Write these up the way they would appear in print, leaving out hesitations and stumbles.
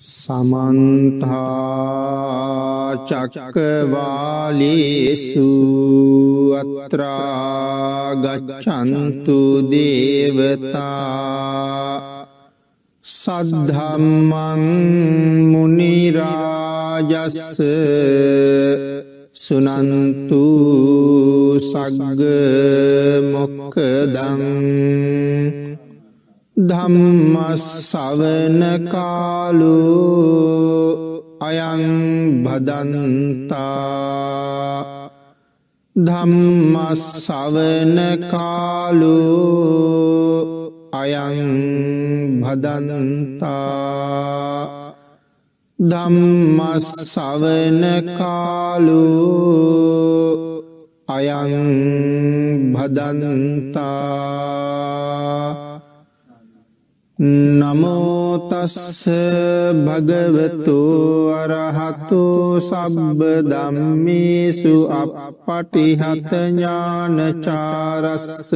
समन्ता चक्रवालेषु अत्रा गच्छन्तु देवता सद्धम्मं मुनिराजस्य सुनन्तु सग्ग मोक्खदं धम्मස්සවන කාලෝ අයං භදන්තා ධම්මස්සවන කාලෝ අයං භදන්තා ධම්මස්සවන කාලෝ අයං භදන්තා නමෝ තස්ස භගවතු අරහතු සබ්බ ධම්මේසු අප්පටිහත ඥානචාරස්ස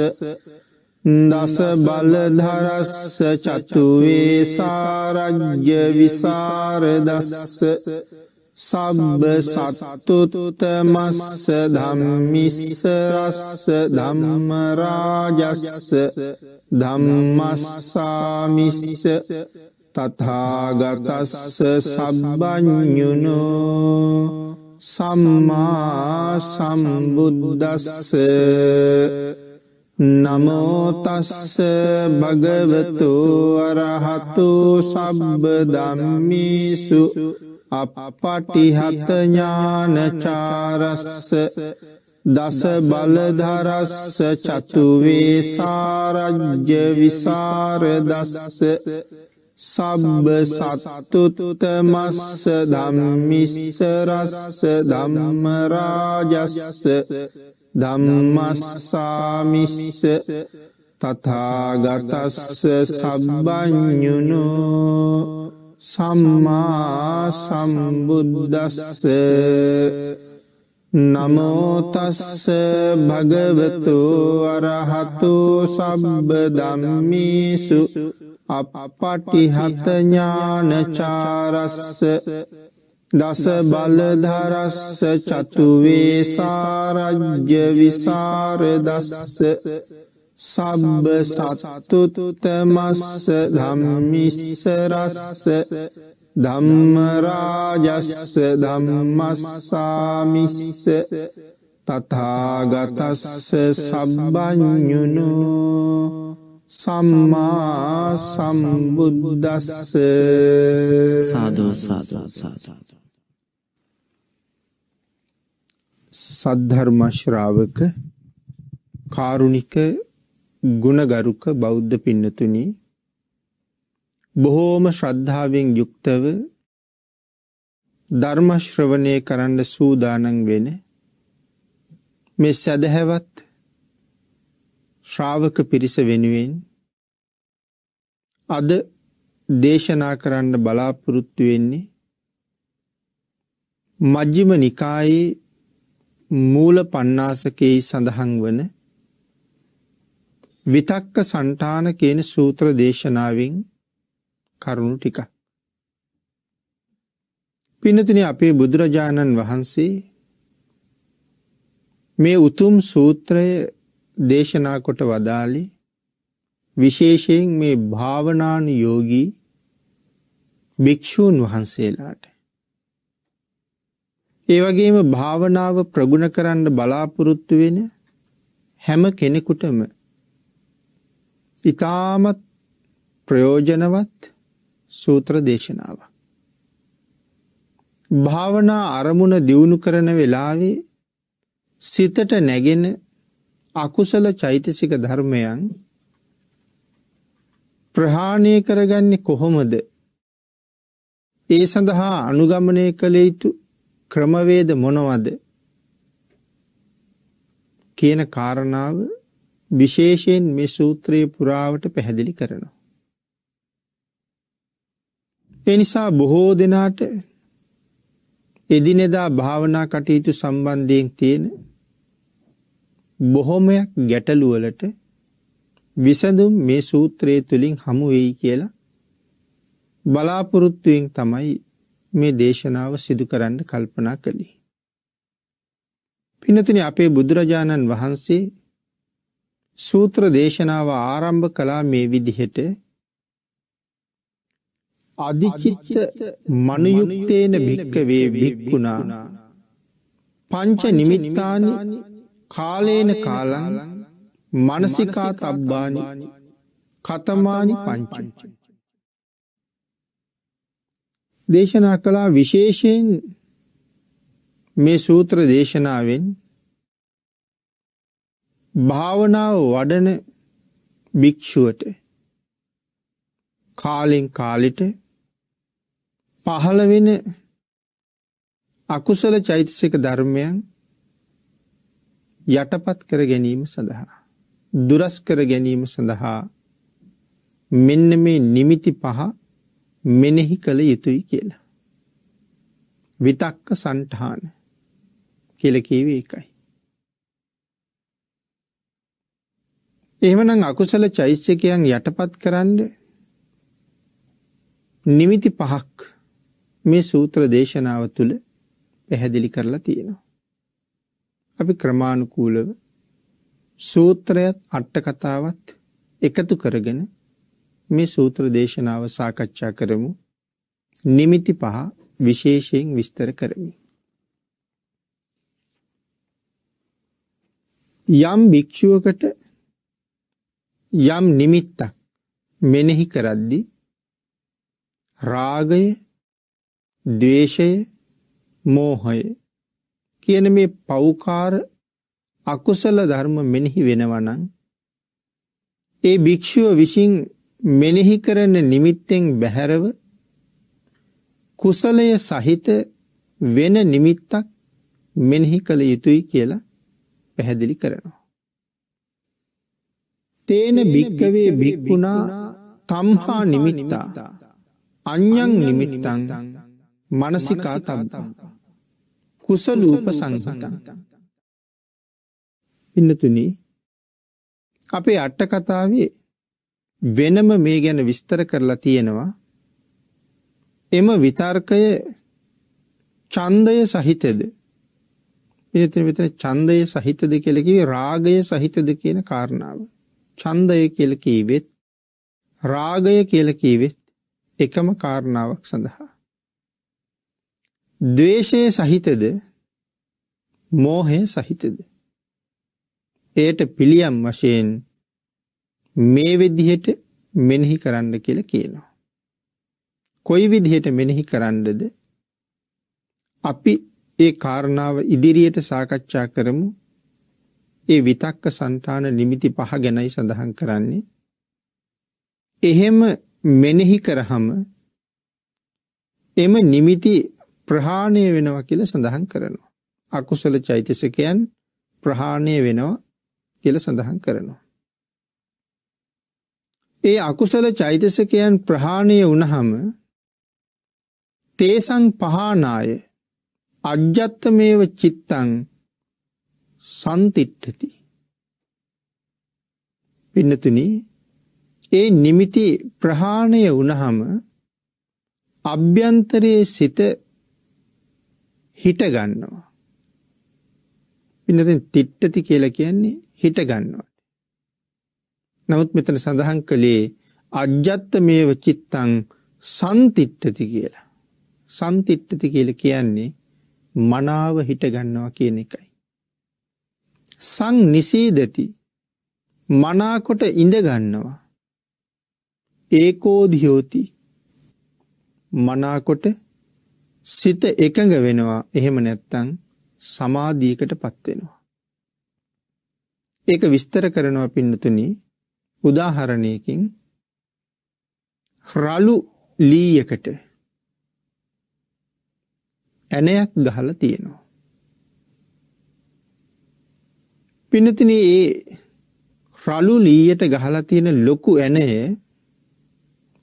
දස බලධරස්ස චතුවේ සාරජ්‍ය විසරදස්ස සබ්බ සත්තුතමස්ස ධම්මිස්ස රස්ස ධම්ම රාජස්ස ධම්මස්සාමිස්ස තථාගතස්ස සබ්බඤුනෝ සම්මා සම්බුද්දස්ස නමෝ තස්ස භගවතු අරහතු සබ්බ ධම්මේසු අප්පටිහත ඥානචාරස්ස දස බලධරස්ස චතුවේ සාරජ්‍ය විසරදස්ස සබ්බ සත්තුතමස්ස ධම්මිස්ස රස්ස ධම්ම රාජස්ස ධම්මස්සාමිස්ස තථාගතස්ස සබ්බඤුනෝ සම්මා සම්බුද්දස්ස නමෝ තස්ස භගවතු අරහතු සබ්බ ධම්මේසු අප්පටිහත ඥානචාරස්ස දස බලධරස්ස චතුවේ සාරජ්‍ය විසරදස්ස සබ්බ සත්තුතමස්ස ධම්මිස්ස රස්ස ධම්ම රාජස්ස ධම්මස්සාමිස්ස තථාගතස්ස සබ්බඤුනෝ සම්මා සම්බුද්දස්ස සාදු සාදු සාදු. සද්ධර්ම ශ්‍රාවක කාරුණික ගුණගරුක බෞද්ධ පින්නතුනි, බොහෝම ශ්‍රද්ධාවෙන් යුක්තව ධර්ම ශ්‍රවණය කරන්න සූදානම් වෙන මේ සදහැවත් ශ්‍රාවක පිරිස වෙනුවෙන් අද දේශනා කරන්න බලාපොරොත්තු වෙන්නේ මජ්ක්‍ධිම නිකායේ මූල පණ්ණාසකයේ සඳහන් වන විතක්ක සණ්ඨාන කියන සූත්‍ර දේශනාවෙන් කරුණු ටිකක්. පින්නතුනි, අපේ බුදුරජාණන් වහන්සේ මේ උතුම් සූත්‍රය දේශනා කොට වදාළේ විශේෂයෙන් මේ භාවනානුයෝගී භික්ෂූන් වහන්සේලාට. ඒ වගේම භාවනාව ප්‍රගුණ කරන්න බලාපොරොත්තු වෙන හැම කෙනෙකුටම ඊටමත් ප්‍රයෝජනවත් සූත්‍ර දේශනාව. භාවනා අරමුණ දියුණු කරන වෙලාවේ සිතට නැගෙන අකුසල චෛතසික ධර්මයන් ප්‍රහාණය කරගන්නේ කොහොමද? ඒ සඳහා අනුගමනය කළ යුතු ක්‍රමවේද මොනවද කියන කාරණාව විශේෂයෙන් මේ සූත්‍රයේ පුරාවට පැහැදිලි කරනවා. ඒ නිසා බොහෝ දෙනාට එදිනෙදා භාවනා කටයුතු සම්බන්ධයෙන් තියෙන බොහොමයක් ගැටලු වලට විසඳුම් මේ සූත්‍රය තුලින් හමු වෙයි කියලා බලාපොරොත්තුවෙන් තමයි මේ දේශනාව සිදු කරන්න කල්පනා කළේ. පින්නතුනි අපේ බුදුරජාණන් වහන්සේ සූත්‍ර දේශනාව ආරම්භ කළා මේ විදිහට අධිචිත්ත මනුයුක්තේන භික්කවේ භික්ඛුනා පංච නිමිත්තානි කාලේන කාලං මනසිකා තබ්බානි කතමානි පංච. දේශනා කළා විශේෂයෙන් මේ සූත්‍ර දේශනාවෙන් භාවනාව වඩන භික්ෂුවට කාලෙන් කාලෙට පහළ වෙන අකුසල චෛතසික ධර්මයන් යටපත් කර ගැනීම සඳහා දුරස් කර ගැනීම සඳහා මෙන්න මේ නිමිති පහ මෙනෙහි කළ යුතුයි කියලා. විතක්ක සන්ඨාන කියලා කියවේ ඒකයි. එහෙමනම් අකුසල චෛතසිකයන් යටපත් කරන්න නිමිති පහක් මේ සූත්‍ර දේශනාව තුළ පැහැදිලි කරලා තියෙනවා. අපි ක්‍රමානුකූලව සූත්‍රයත් අට කතාවත් එකතු කරගෙන මේ සූත්‍ර දේශනාව සාකච්ඡා කරමු. නිමිති පහ විශේෂයෙන් විස්තර කරමි. යම් භික්ෂුවකට යම් නිමිත්තක් මෙනෙහි කරද්දී රාගය, ද්වේෂය, මෝහය කියන මේ පෞකාර අකුසල ධර්ම මෙනෙහි වෙනවා නම් ඒ භික්ෂුව විසින් මෙනෙහි කරන නිමිත්තෙන් බැහැරව කුසලය සහිත වෙන නිමිත්තක් මෙනෙහි කළ යුතුයි කියලා පැහැදිලි කරනවා. තේන භික්කවේ භික්ඛුනා තම්හා නිමිත්තා අඤ්ඤං නිමිත්තං මනසිකා තබ්බං කුසලූප සංසතං. පින්නතුනි අපේ අට කතාවේ වෙනම මේ ගැන විස්තර කරලා තියෙනවා. එම විතර්කය ඡන්දය සහිතද? පින්නතුනි මෙතන ඡන්දය සහිතද කියලා කිව්වේ රාගය සහිතද කියන කාරණාව. ඡන්දය කියලා කිව්වෙත් රාගය කියලා කිව්වෙත් එකම කාරණාවක් සඳහා. ද්වේෂය සහිතද මෝහය සහිතද? ඒට පිළියම් වශයෙන් මේ විදිහට මෙනෙහි කරන්න කියලා කියනවා. කොයි විදිහට මෙනෙහි කරන්නද? අපි ඒ කාරණාව ඉදිරියට සාකච්ඡා කරමු. ඒ විතක්ක සන්ඨාන නිමිති පහ ගැනයි සඳහන් කරන්නේ. එහෙම මෙනෙහි කරාම එම නිමිති ප්‍රහාණය වෙනවා කියලා සඳහන් කරනවා. අකුසල චෛතසිකයන් ප්‍රහාණය වෙනවා කියලා සඳහන් කරනවා. ඒ අකුසල චෛතසිකයන් ප්‍රහාණය වුණාම තේසං පහානාය අජ්ජත්තමේව චිත්තං සන්තිට්ඨති. පින්නතුනි ඒ නිමිති ප්‍රහාණය වුණාම අභ්‍යන්තරයේ සිත හිට ගන්නවා. පින්නතුනි තිට්ඨති කියලා කියන්නේ හිට ගන්නවා. නමුත් මෙතන සඳහන් කළේ අජ්ජත්තමේව චිත්තං සන්තිට්ඨති කියලා. සන්තිට්ඨති කියලා කියන්නේ මනාව හිට ගන්නවා කියන එකයි. සං නිසීදති මනාකොට ඉඳ ගන්නවා. ඒකෝධියෝති මනාකොට සිත එකඟ වෙනවා. එහෙම නැත්තම් සමාධියකට පත් වෙනවා. ඒක විස්තර කරනවා පින්නතුනි උදාහරණයකින් රළු ලීයකට ඇණයක් ගහලා තියෙනවා. පින්නතුනි ඒ රළු ලීයට ගහලා තියෙන ලොකු ඇණය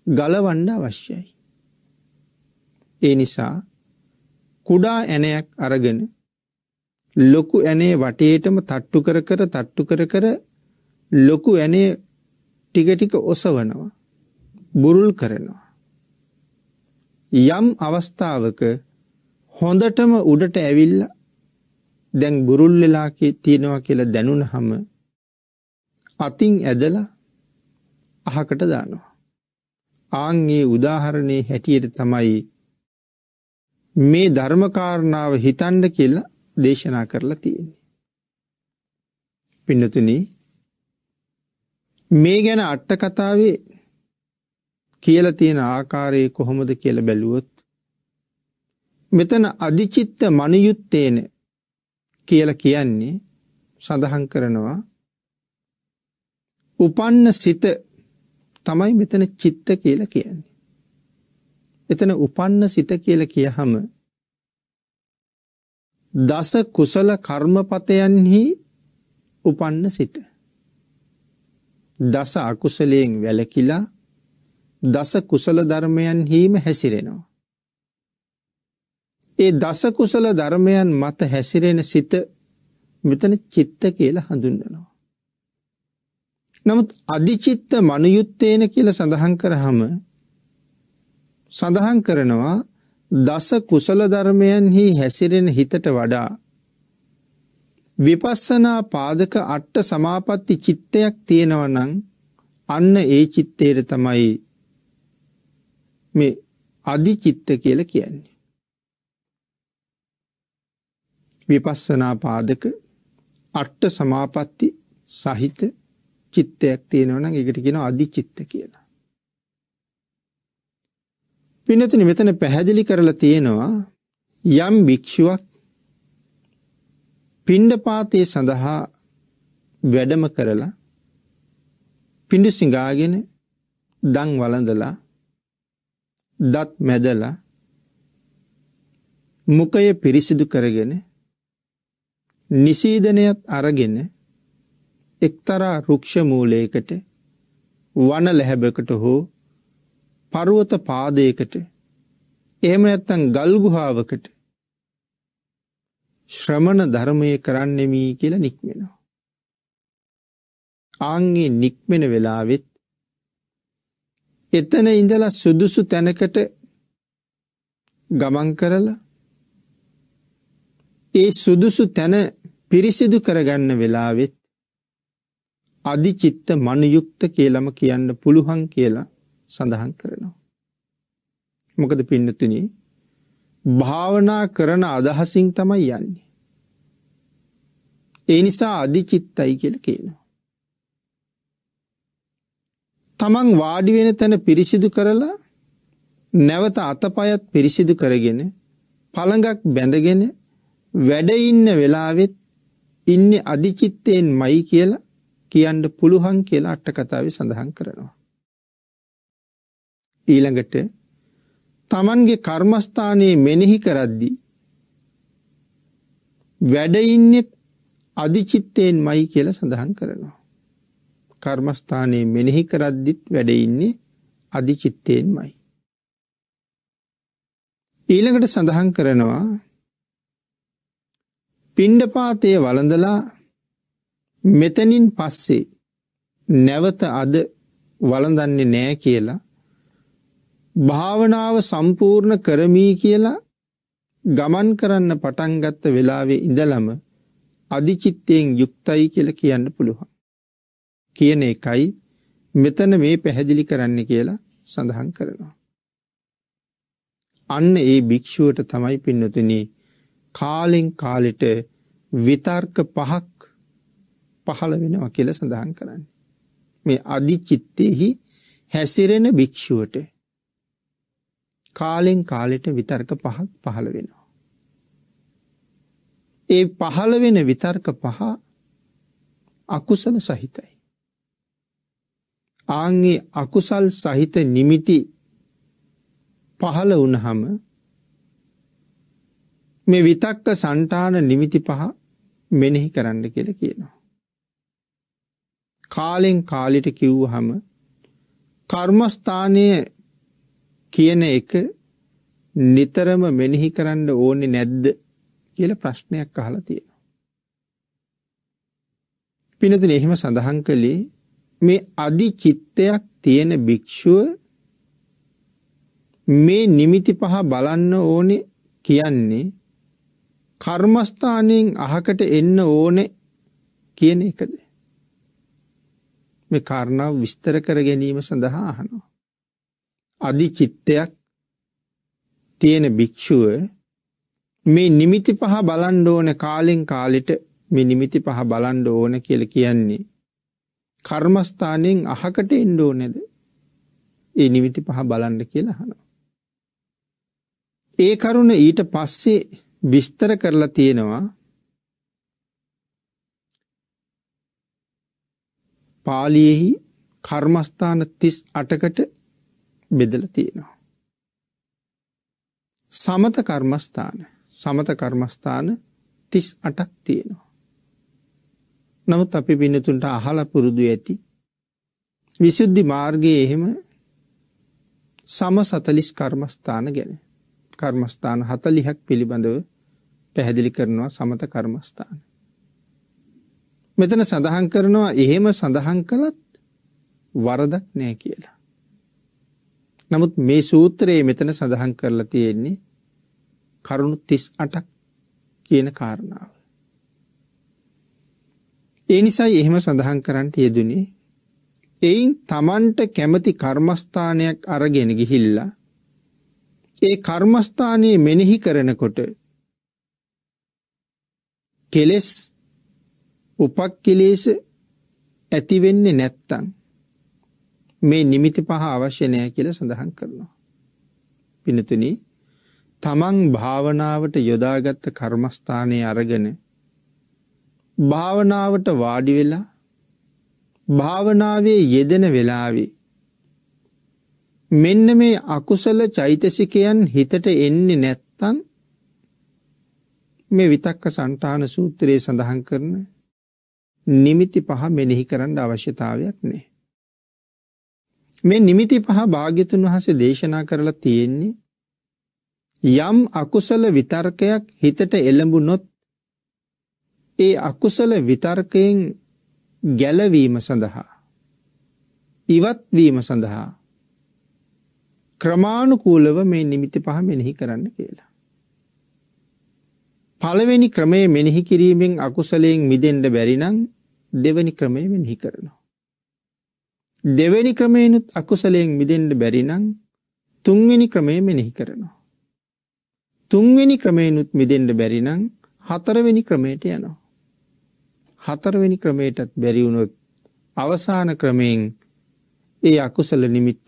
ගලවන්න අවශ්‍යයි. ඒ නිසා කුඩා ඇණයක් අරගෙන ලොකු ඇණේ වටේටම තට්ටු කර ලොකු ඇණේ ටික ටික ඔසවනවා. බුරුල් කරනවා. යම් අවස්ථාවක හොඳටම උඩට ඇවිල්ලා දැන් බුරුල් වෙලා තියෙනවා කියලා දැනුණහම අතින් ඇදලා අහකට දානවා. ආන්ගේ උදාහරණේ හැටියට තමයි මේ ධර්ම කාරණාව හිතන්න කියලා දේශනා කරලා තියෙන්නේ. පින්නතුනි, මේ ගැන අට කතාවේ කියලා තියෙන ආකාරය කොහොමද කියලා බැලුවොත් මෙතන අධිචිත්ත මනියුත්තේන කියලා කියන්නේ සඳහන් කරනවා උපන්න සිත තමයි මෙතන චිත්ත කියලා කියන්නේ. එතන උපන්න සිත කියලා කියහම දස කුසල කර්මපතයන්හි උපන්න සිත. දස අකුසලයෙන් වැළකීලා දස කුසල ධර්මයන්හිම හැසිරෙනවා. ඒ දස කුසල ධර්මයන් මත හැසිරෙන සිත මෙතන චිත්ත කියලා හඳුන්වනවා. නමුත් අධිචිත්ත මනුයුත්තේන කියලා සඳහන් කරාම සඳහන් කරනවා දස කුසල ධර්මයන්හි හැසිරෙන හිතට වඩා විපස්සනා පාදක අට සමාපatti චිත්තයක් තියෙනවා නම් අන්න ඒ චිත්තේට තමයි මේ අධිචිත්ත කියලා කියන්නේ. විපස්සනා පාදක අට සමාපatti සහිත චිත්තයක් තියෙනවා නම් ඒකට කියනවා අධිචිත්ත කියලා. පින්නතුනි, මෙතන පැහැදිලි කරලා තියෙනවා යම් භික්ෂුවක් පිණ්ඩපාතයේ සඳහා වැඩම කරලා පිඬු සිඟාගෙන දන් වළඳලා දත් මැදලා මුඛය පිරිසිදු කරගෙන නිසීදනයත් අරගෙන එක්තරා රුක්ෂ මූලයකට වන ලැබකට හෝ පර්වත පාදයකට එහෙම නැත්නම් ගල් ගුහාවකට ශ්‍රමණ ධර්මයේ කරන්නෙමි කියලා නික්මෙනවා. ආන්ගේ නික්මෙන වෙලාවෙත් එතන ඉඳලා සුදුසු තැනකට ගමන් කරලා ඒ සුදුසු තැන පිරිසිදු කරගන්න වෙලාවෙත් අධිචිත්ත මනුයුක්ත කියලාම කියන්න පුළුවන් කියලා සඳහන් කරනවා. මොකද පින්නතුනි, භාවනා කරන අදහසින් තමයි යන්නේ. ඒ නිසා අධිචිත්තයි කියලා කියනවා. තමන් වාඩි වෙන තැන පිරිසිදු කරලා නැවත අතපයත් පිරිසිදු කරගෙන පළඟක් බැඳගෙන වැඩ ඉන්න වෙලාවෙත් ඉන්නේ අධිචිත්තයෙන්මයි කියලා කියන්න පුළුවන් කියලා අට කතාවේ සඳහන් කරනවා. ඊළඟට තමන්ගේ කර්මස්ථානයේ මෙනෙහි කරද්දී වැඩ ඉන්නේ අධිචිත්තයෙන්මයි කියලා සඳහන් කරනවා. කර්මස්ථානයේ මෙනෙහි කරද්දිත් වැඩ ඉන්නේ අධිචිත්තයෙන්මයි. ඊළඟට සඳහන් කරනවා පිණ්ඩපාතයේ වළඳලා මෙතනින් පස්සේ නැවත අද වළඳන්නේ නැහැ කියලා භාවනාව සම්පූර්ණ කරමි කියලා ගමන් කරන්න පටන් ගත්ත වෙලාවේ ඉඳලම අධිචිත්තයෙන් යුක්තයි කියලා කියන්න පුළුවන්. කියන එකයි මෙතන මේ පැහැදිලි කරන්න කියලා සඳහන් කරනවා. අන්න ඒ භික්ෂුවට තමයි පින්නතුනි කාලෙන් කාලෙට විතර්ක පහක් පහළ වෙනවා කියලා සඳහන් කරන්නේ. මේ අධිචිත්තෙහි හැසිරෙන භික්ෂුවට කාලෙන් කාලෙට විතර්ක පහක් පහළ වෙනවා. ඒ පහළ වෙන විතර්ක පහ අකුසල සහිතයි. ආන්ගේ අකුසල් සහිත නිමිති පහළ වුණහම මේ විතක්ක සංඨාන නිමිති පහ මෙනෙහි කරන්න කියලා කියනවා. කාලෙන් කාලෙට කිව්වහම කර්මස්ථානය කියන එක නිතරම මෙනෙහි කරන්න ඕනේ නැද්ද කියලා ප්‍රශ්නයක් අහලා තියෙනවා. පින්නතුනි, එහෙම සඳහන් කළේ මේ අධිචිත්තයක් තියෙන භික්ෂුව මේ නිමිති පහ බලන්න ඕනේ කියන්නේ කර්මස්ථානයෙන් අහකට එන්න ඕනේ කියන එකද? මේ කාරණාව විස්තර කර ගැනීම සඳහා අහනවා. අධිචිත්තයක් තියෙන භික්ෂුව මේ නිමිති පහ බලන්න ඕන කාලෙන් කාලෙට මේ නිමිති පහ බලන්න ඕන කියලා කියන්නේ කර්මස්ථානයෙන් අහකට එන්න ඕනේද? ඒ නිමිති පහ බලන්න කියලා අහනවා. ඒ කරුණ ඊට පස්සේ විස්තර කරලා තියෙනවා පාලියෙහි කර්මස්ථාන 38කට බෙදලා තියෙනවා. සමත කර්මස්ථාන 38ක් තියෙනවා. නමුත් අපි පින්නතුන්ට අහලා පුරුදු ඇති විසුද්ධි මාර්ගයේ එහෙම සම 40 කර්මස්ථාන ගැන කර්මස්ථාන 40ක් පිළිබඳව පැහැදිලි කරනවා සමත කර්මස්ථාන. මෙතන සඳහන් කරනවා එහෙම සඳහන් කළත් වරදක් නෑ කියලා. නමුත් මේ සූත්‍රයේ මෙතන සඳහන් කරලා තියෙන්නේ කරුණු 38ක් කියන කාරණාව. ඒ නිසා එහෙම සඳහන් කරන්නට යෙදුනේ එයින් තමන්ට කැමති කර්මස්ථානයක් අරගෙන ගිහිල්ලා ඒ කර්මස්ථානයේ මෙනෙහි කරනකොට කෙලෙස් උපක්ඛිලේශ ඇති වෙන්නේ නැත්තම් මේ නිමිති පහ අවශ්‍ය නැහැ කියලා සඳහන් කරනවා. පින්තුනි තමන් භාවනාවට යොදාගත් කර්මස්ථානයේ අරගෙන භාවනාවට වාඩි වෙලා භාවනාවේ යෙදෙන වෙලාවේ මෙන්න මේ අකුසල චෛතසිකයන් හිතට එන්නේ නැත්තම් මේ විතක්ක සන්තාන සූත්‍රයේ සඳහන් කරන නිමිති පහ මෙනෙහි කරන්න අවශ්‍යතාවයක් නැහැ. මේ නිමිති පහ භාග්‍යතුන් වහන්සේ දේශනා කරලා තියෙන්නේ යම් අකුසල විතර්කයක් හිතට එළඹුණොත් ඒ අකුසල විතර්කයෙන් ගැලවීම සඳහා ඉවත් වීම සඳහා ක්‍රමානුකූලව මේ නිමිති පහ මෙනෙහි කරන්න කියලා. පළවෙනි ක්‍රමයේ මෙනෙහි කිරීමෙන් අකුසලයෙන් මිදෙන්න බැරි නම් දෙවෙනි ක්‍රමයේ මෙනෙහි කරනවා. දෙවෙනි ක්‍රමයෙන්ුත් අකුසලයෙන් මිදෙන්න බැරි නම් තුන්වෙනි ක්‍රමයේ මෙනෙහි කරනවා. තුන්වෙනි ක්‍රමයෙන්ුත් මිදෙන්න බැරි නම් හතරවෙනි ක්‍රමයට යනවා. හතරවෙනි ක්‍රමයටත් බැරි වුණොත් අවසාන ක්‍රමයෙන් ඒ අකුසල නිමිත්ත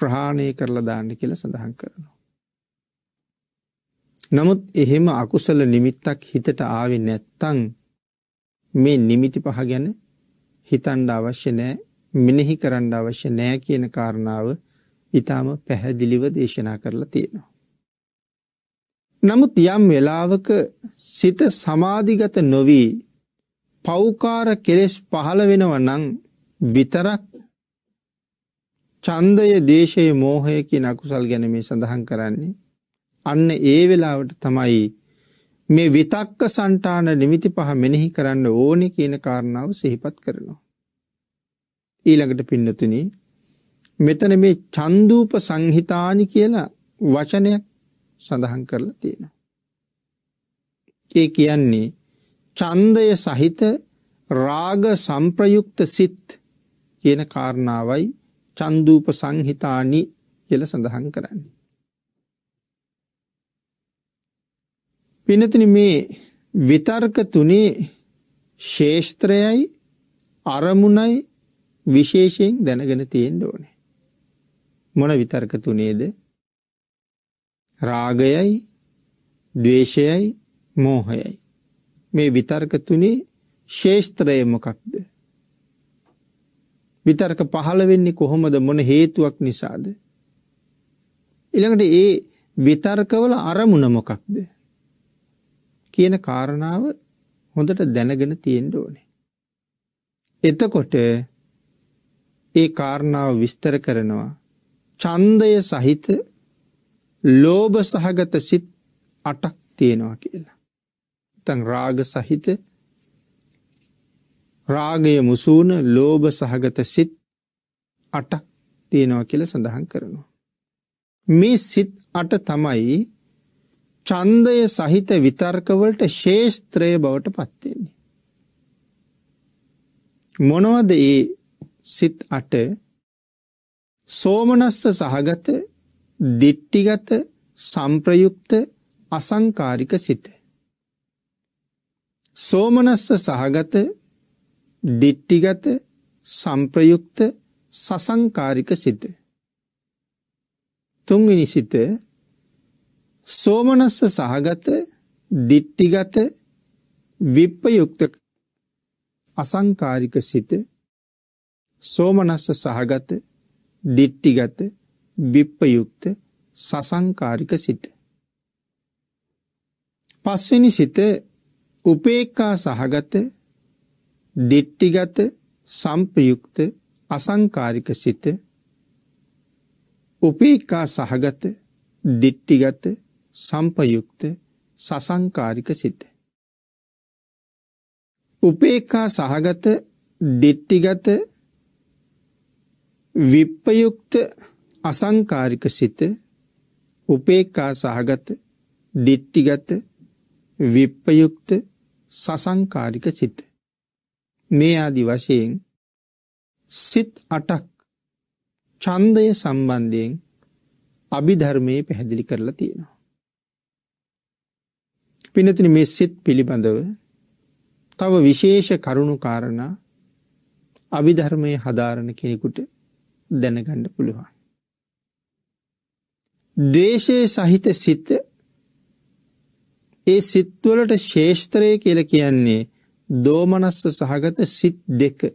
ප්‍රහාණය කරලා දාන්න කියලා සඳහන් කරනවා. නමුත් එහෙම අකුසල නිමිත්තක් හිතට ආවේ නැත්තම් මේ නිමිති පහ ගැන හිතන්න අවශ්‍ය නැහැ, මෙනෙහි කරන්න අවශ්‍ය නැහැ කියන කාරණාව ඊටම පැහැදිලිව දේශනා කරලා තියෙනවා. නමුත් යම් වෙලාවක සිත සමාධිගත නොවි පෞකාර කෙලෙස් පහළ වෙනවා නම් විතරක් ඡන්දය, දේශය, මෝහය කියන අකුසල් ගැන මේ සඳහන් කරන්නේ. අන්න ඒ වෙලාවට තමයි මේ විතක්ක සන්තාන නිමිති පහ මෙනෙහි කරන්න ඕනේ කියන කාරණාව සිහිපත් කරනවා. ඊළඟට පින්නතුනි මෙතන මේ චන්දූප සංහිතානි කියලා වචනයක් සඳහන් කරලා තියෙනවා. ඒ කියන්නේ ඡන්දය සහිත රාග සංප්‍රයුක්ත සිත් කියන කාරණාවයි චන්දූප සංහිතානි කියලා සඳහන් කරන්නේ. පින්නතුනි මේ විතර්ක තුනේ ශේෂ්ත්‍රයයි අරමුණයි විශේෂයෙන් දැනගෙන තියෙන්න ඕනේ. මොන විතර්ක තුනේද? රාගයයි, ද්වේෂයයි, මෝහයයි. මේ විතර්ක තුනේ ශේෂ්ත්‍රය මොකක්ද? විතර්ක පහළ වෙන්නේ කොහොමද? මොන හේතුවක් නිසාද? ඊළඟට ඒ විතර්කවල අරමුණ මොකක්ද කියන කාරණාව හොඳට දැනගෙන තියෙන්න ඕනේ. එතකොට ඒ කාරණාව විස්තර කරනවා ඡන්දය සහිත ලෝභ සහගත සිත් 8ක් තියෙනවා කියලා. නැත්නම් රාග සහිත රාගය මුසුන ලෝභ සහගත සිත් 8ක් තියෙනවා කියලා සඳහන් කරනවා. මේ සිත් 8 තමයි ඡන්දය සහිත විතර්ක වලට ශේෂ්ත්‍රය බවට පත් වෙන්නේ. මොනවද ඒ සිත් 8? සෝමනස්ස සහගත, දිට්ඨිගත, සංප්‍රයුක්ත, අසංකාරික සිත. සෝමනස්ස සහගත, දිට්ඨිගත, සංප්‍රයුක්ත, සසංකාරික සිත. තුන්වෙනි සිත සෝමනස්ස සහගත, දිට්ඨිගත, විප්පයුක්ත, අසංකාරික සිත. සෝමනස්ස සහගත, දිට්ඨිගත, විප්පයුක්ත, සසංකාරික සිත. පස්වෙනි සිත උපේක්ඛා සහගත, දිට්ඨිගත, සංප්‍රයුක්ත, අසංකාරික සිත. උපේක්ඛා සහගත, දිට්ඨිගත, සංපයුක්ත, සසංකාරික සිත. උපේක්ඛා සහගත, දිට්ඨිගත, විප්පයුක්ත, අසංකාරික සිත. උපේක්ඛා සහගත, දිට්ඨිගත, විප්පයුක්ත, සසංකාරික සිත. මේ ආදි වශයෙන් සිත් 8ක් ඡන්දය සම්බන්ධයෙන් අභිධර්මයේ පැහැදිලි කරලා තියෙනවා. පින්නතුනි මේ සිත් පිළිබඳව තව විශේෂ කරුණු කාරණා අභිධර්මයේ හදාරන කෙනෙකුට දැනගන්න පුළුවන්. ද්වේෂයේ සහිත සිත, ඒ සිත් වලට ශේෂ්ත්‍රය කියලා කියන්නේ දෝමනස්ස සහගත සිත් 2.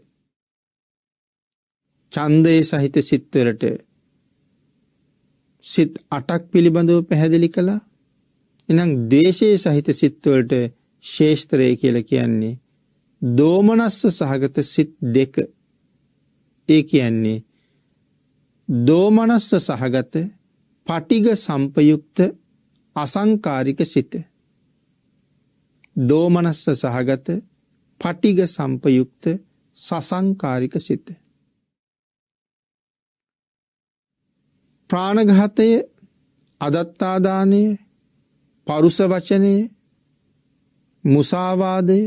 ඡන්දයේ සහිත සිත් වලට සිත් 8ක් පිළිබඳව පැහැදිලි කළා. එහෙනම් ද්වේෂයේ සහිත සිත් වලට ශේෂ්ත්‍රය කියලා කියන්නේ දෝමනස්ස සහගත සිත් 2. ඒ කියන්නේ දෝමනස්ස සහගත, පටිඝ සංපයුක්ත, අසංකාරික සිත. දෝමනස්ස සහගත, පටිඝ සංපයුක්ත, සසංකාරික සිත. ප්‍රාණඝාතය, අදත්තාදානය, පරුස වචනය, මුසාවාදය,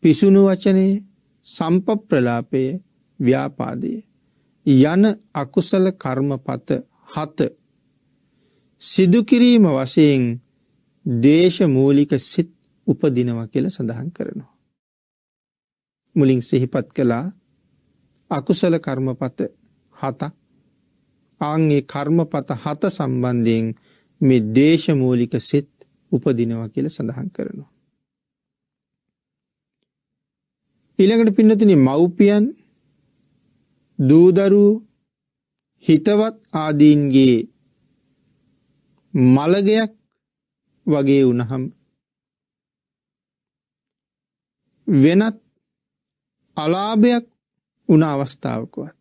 පිසුණු වචනය, සම්පප්‍රලාපය, ව්‍යාපාදය යන අකුසල කර්මපත 7 සිදු කිරීම වශයෙන් ද්වේෂ මූලික සිත් උපදිනවා කියලා සඳහන් කරනවා. මුලින් සිහිපත් කළා අකුසල කර්මපත 7ක්. ආන්ගේ කර්මපත 7 සම්බන්ධයෙන් මේ ද්වේෂ මූලික සිත් උපදිනවා කියලා සඳහන් කරනවා. ඊළඟට පින්නතුනි මව්පියන්, දූදරුවෝ, හිතවත් ආදීන්ගේ මළගයක් වගේ වුණහම වෙනත් අලාභයක් වුණ අවස්ථාවකවත්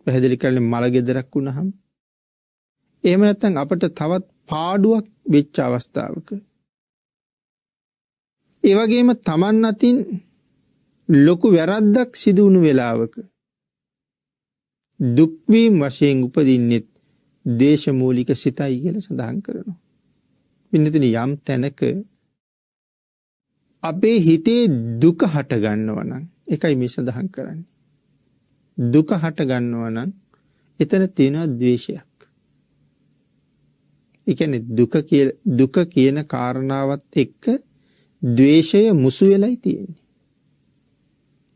පැහැදිලි කරන්නේ මළගෙදරක් වුණහම, එහෙම නැත්නම් අපිට තවත් පාඩුවක් වෙච්ච අවස්ථාවක, ඒ වගේම Taman අතින් ලොකු වැරද්දක් සිදු වුණු වෙලාවක දුක් වීම වශයෙන් උපදින්නේ ද්වේෂ මූලික සිතයි කියලා සඳහන් කරනවා. පින්නතුනි යම් තැනක අපේ හිතේ දුක හට ගන්නවා නම්, ඒකයි මේ සඳහන් කරන්නේ. දුක හට ගන්නවා නම් එතන තියෙනවා ද්වේෂයක්. ඒ කියන්නේ දුක කියන කාරණාවත් එක්ක ද්වේෂය මුසු වෙලයි තියෙන්නේ.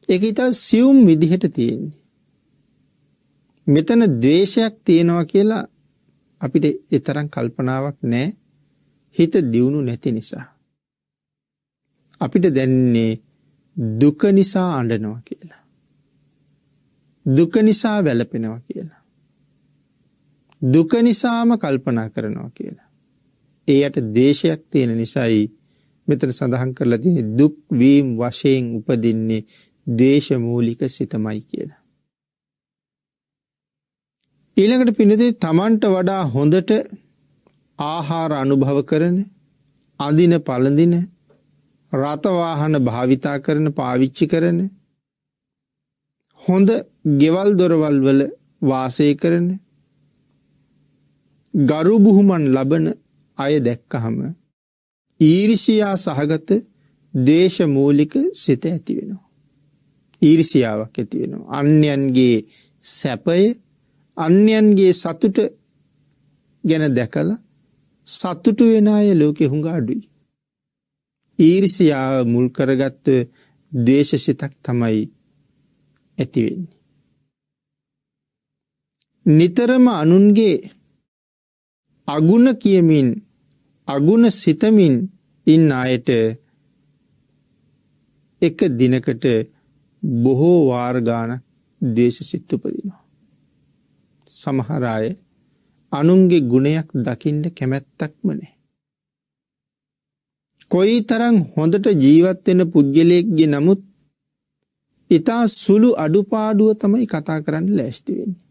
ඒක ඊට සියුම් විදිහට තියෙන්නේ. මෙතන ද්වේෂයක් තියෙනවා කියලා අපිට ඒ තරම් කල්පනාවක් නැහැ. හිත දියුණු නැති නිසා. අපිට දැනෙන්නේ දුක නිසා අඬනවා කියලා. දුක නිසා වැළපෙනවා කියලා. දුක නිසාම කල්පනා කරනවා කියලා. ඒයට ද්වේෂයක් තියෙන නිසායි මෙතන සඳහන් කරලා තියෙන්නේ දුක් වීම වශයෙන් උපදින්නේ ද්වේෂ මූලික සිතමයි කියලා. ඊළඟට පින්නතේ Tamanට වඩා හොඳට ආහාර අනුභව කරන, අඳින පළඳින, රත වාහන භාවිතා කරන, පාවිච්චි කරන, හොඳ ගෙවල් දොරවල් වල වාසය කරන, ගරු බුහුමන් ලබන අය දැක්කහම ඊර්ෂියා සහගත ද්වේෂ මූලික සිත ඇති වෙනවා. ඊර්ෂියාවක් ඇති වෙනවා. අන්‍යයන්ගේ සැපය අන්‍යයන්ගේ සතුට ගැන දැකලා සතුටු වෙන අය ලෝකෙ හුඟ අඩුයි. ඊර්ෂියාව මුල් කරගත්ත ද්වේෂ සිතක් තමයි ඇති වෙන්නේ. නිතරම අනුන්ගේ අගුණ කියමින් අගුණ සිතමින් ඉන්න අයට එක දිනකට බොහෝ වාර ගානක් ද්වේෂ සිත් උපදිනවා. සමහර අය අනුන්ගේ ගුණයක් දකින්න කැමැත්තක්ම නැහැ. කොයි තරම් හොඳට ජීවත් වෙන පුද්ගලයෙක්ගේ නමුත් ඊතා සුළු අඩුපාඩුව තමයි කතා කරන්න ලෑස්ති වෙන්නේ.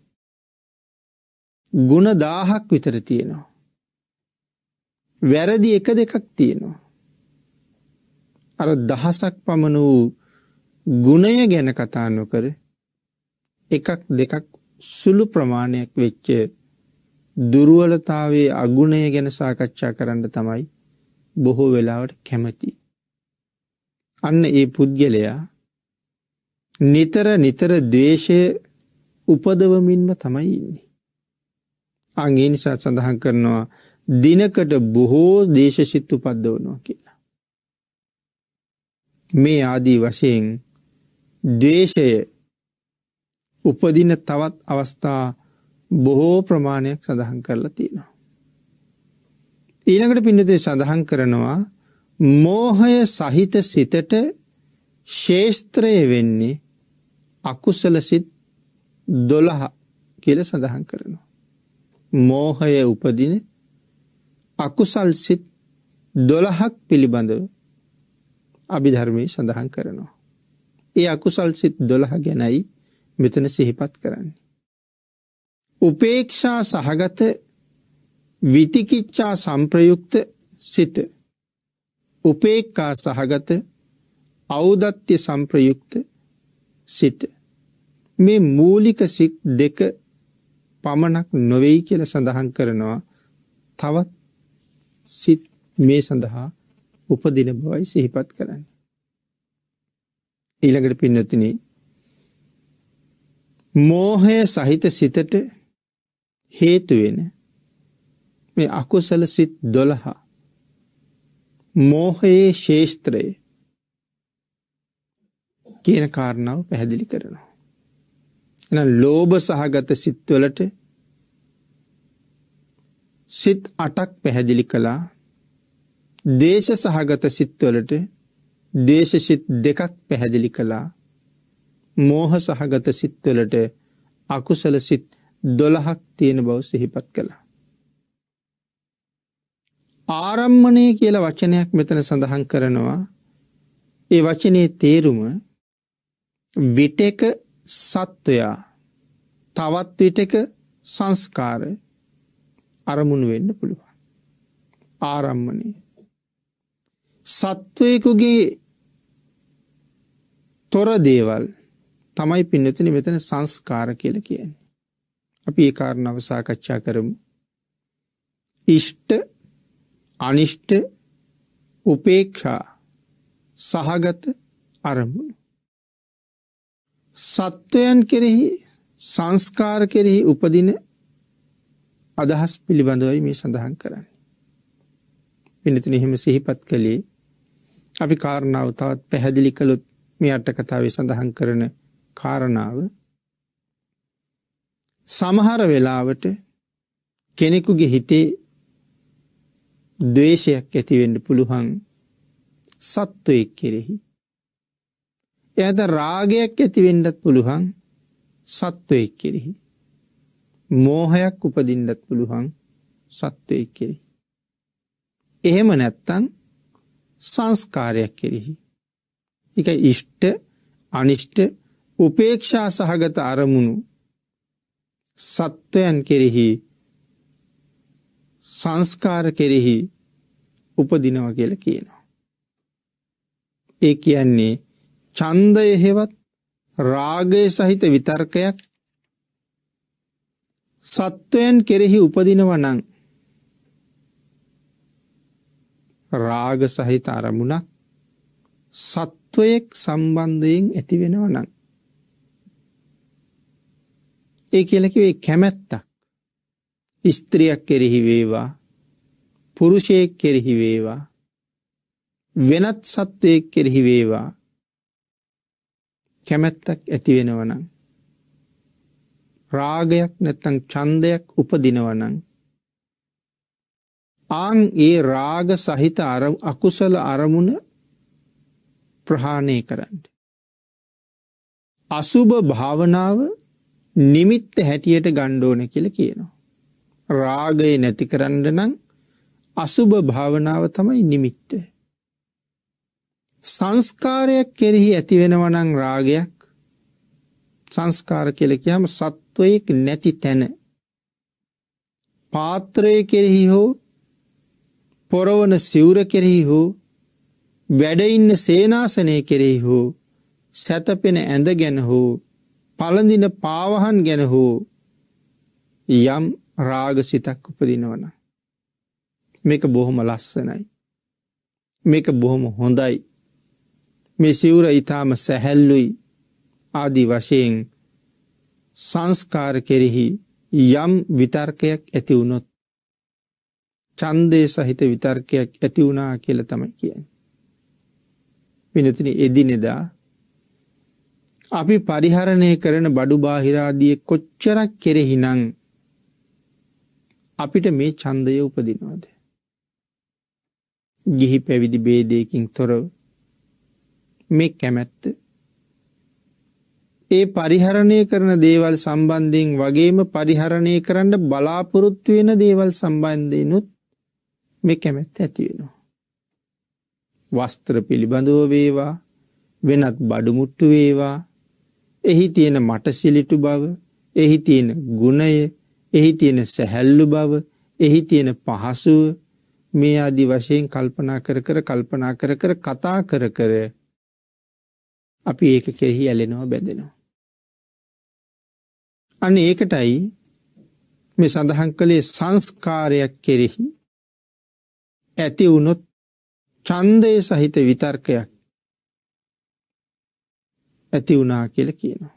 ගුණ 1000ක් විතර තියෙනවා. වැරදි එක දෙකක් තියෙනවා. අර දහසක් පමණ වූ ගුණය ගැන කතා නොකර එකක් දෙකක් සුළු ප්‍රමාණයක් වෙච්ච දුර්වලතාවයේ අගුණය ගැන සාකච්ඡා කරන්න තමයි බොහෝ වෙලාවට කැමති. අන්න ඒ පුද්ගලයා නිතර නිතර ද්වේෂය උපදවමින්ම තමයි ඉන්නේ. ඒ නිසා සඳහන් කරනවා දිනකට බොහෝ දේශසිත උපද්දවනවා කියලා. මේ ආදී වශයෙන් ද්වේෂය උපදින තවත් අවස්ථා බොහෝ ප්‍රමාණයක් සඳහන් කරලා තියෙනවා. ඊළඟට පින්නතේ සඳහන් කරනවා මෝහය සහිත සිතට ශේස්ත්‍රය වෙන්නේ අකුසල සිත් 12 කියලා සඳහන් කරනවා. මෝහය උපදින අකුසල් සිත් 12ක් පිළිබඳව අභිධර්මයේ සඳහන් කරනවා. ඒ අකුසල් සිත් 12 ගැනයි මෙතන සිහිපත් කරන්නේ. උපේක්ෂා සහගත විතිකිච්ඡා සංප්‍රයුක්ත සිත, උපේක්ඛා සහගත ඖදත්‍ය සංප්‍රයුක්ත සිත, මේ මූලික සිත් දෙක පමණක් නොවේයි කියලා සඳහන් කරනවා. තවත් සිත් මේ සඳහා උපදින බවයි සිහිපත් කරන්නේ. ඊළඟට පින්නතුනි මෝහය සහිත සිතට හේතු වෙන මේ අකුසල සිත් 12 මෝහයේ ශේස්ත්‍රය කියන කාරණාව පැහැදිලි කරනවා. එහෙනම් ලෝභ සහගත සිත් වලට සිත් 8ක් පැහැදිලි කළා. ද්වේෂ සහගත සිත් වලට ද්වේෂ සිත් 2ක් පැහැදිලි කළා. මෝහ සහගත සිත් වලට අකුසල සිත් 12ක් තියෙන බව සිහිපත් කළා. ආරම්මණය කියලා වචනයක් මෙතන සඳහන් කරනවා. ඒ වචනේ තේරුම විටක සත්වයා තවත් විටක සංස්කාර අරමුණු වෙන්න පුළුවන්. ආරම්මණය සත්වයෙකුගේ තොර දේවල් තමයි පින්නතුනි මෙතන සංස්කාර කියලා කියන්නේ. අපි ඒ කාරණාව සාකච්ඡා කරමු. ඉෂ්ට අනිෂ්ට උපේක්ෂා සහගත අරමුණු සත්වයන් කෙරෙහි සංස්කාර කෙරෙහි උපදින අදහස් පිළිබඳවයි මේ සඳහන් කරන්නේ. පින්නතුනි එහෙම සිහිපත් කළේ අපි කාරණාව තවත් පැහැදිලි කළොත් මේ අට කතාවේ සඳහන් කරන කාරණාව සමහර වෙලාවට කෙනෙකුගේ හිතේ ද්වේෂයක් ඇති වෙන්න පුළුවන් සත්වයෙක් කෙරෙහි. එයාට රාගයක් ඇති වෙන්නත් පුළුවන් සත්වයෙක් කෙරෙහි. මෝහයක් උපදින්නත් පුළුවන් සත්වයෙක් කෙරෙහි. එහෙම නැත්තම් සංස්කාරයක් කෙරෙහි. ඒකයි ඉෂ්ට අනිෂ්ට උපේක්ෂා සහගත අරමුණු සත්වයන් කෙරෙහි සංස්කාර කෙරෙහි උපදිනවා කියලා කියනවා. ඒ කියන්නේ ඡන්දය හේවත් රාගය සහිත විතර්කයක් සත්වයන් කෙරෙහි උපදිනවා නම් රාග සහිත අරමුණක් සත්වයක් සම්බන්ධයෙන් ඇති වෙනවා නම් ඒ කියලා කිව්වේ කැමැත්තක්. ස්ත්‍රියක් කෙරෙහි වේවා, පුරුෂයෙක් කෙරෙහි වේවා, වෙනත් සත්වයෙක් කෙරෙහි වේවා කැමැත්තක් ඇති වෙනවා නම්, රාගයක් නැත්නම් ඡන්දයක් උපදිනවා නම් ඒ රාග සහිත අකුසල අරමුණ ප්‍රහාණය කරන්න. අසුභ භාවනාව නිමිත්ත හැටියට ගන්න ඕන කියලා කියනවා. රාගය නැති කරන්න නම් අසුභ භාවනාව තමයි නිමිත්ත. සංස්කාරයක් කෙරෙහි ඇති වෙනවා නම් රාගයක්, සංස්කාර කියලා කියහම සත්වයක් නැති තැන, පාත්‍රය කෙරෙහි හෝ පොරවන සිවුර කෙරෙහි හෝ වැඩ ඉන්න සේනාසනය කෙරෙහි හෝ සැතපෙන ඇඳ ගැන හෝ පළඳින පාවහන් ගැන හෝ යම් රාගසිතක් උපදිනවනම් මේක බොහොම ලස්සනයි, මේක බොහොම හොඳයි, මේ සිවුර ඊටාම සැහැල්ලුයි ආදී වශයෙන් සංස්කාර කෙරෙහි යම් විතර්කයක් ඇති වුණොත්, ඡන්දේ සහිත විතර්කයක් ඇති වුණා කියලා තමයි කියන්නේ. වෙනතුනි එදිනෙදා අපි පරිහරණය කරන බඩු බාහිර ආදී කොච්චරක් කෙරෙහි නම් අපිට මේ ඡන්දය උපදිනවද? ගිහි පැවිදි ભેදයකින් තොරව මේ කැමැත්ත, ඒ පරිහරණය කරන දේවල් සම්බන්ධයෙන් වගේම පරිහරණය කරන්න බලාපොරොත්තු වෙන දේවල් සම්බන්ධයෙන්ුත් මේ කැමැත්ත ඇති වෙනවා. වස්ත්‍ර පිළිබඳව වේවා, වෙනත් බඩු මුට්ටු වේවා, එහි තියෙන මටසිලිටු බව, එහි තියෙන ගුණය, එහි තියෙන සැහැල්ලු බව, එහි තියෙන පහසුව, මේ ආදි වශයෙන් කල්පනා කර කර කතා කර අපි ඒක කෙරෙහි ඇලෙනවා, බැඳෙනවා. අන්න ඒකටයි මේ සඳහන් කළේ සංස්කාරයක් කෙරෙහි ඇති වුණොත් ඡන්දේ සහිත විතර්කයක් ඇති වුණා කියලා කියනවා.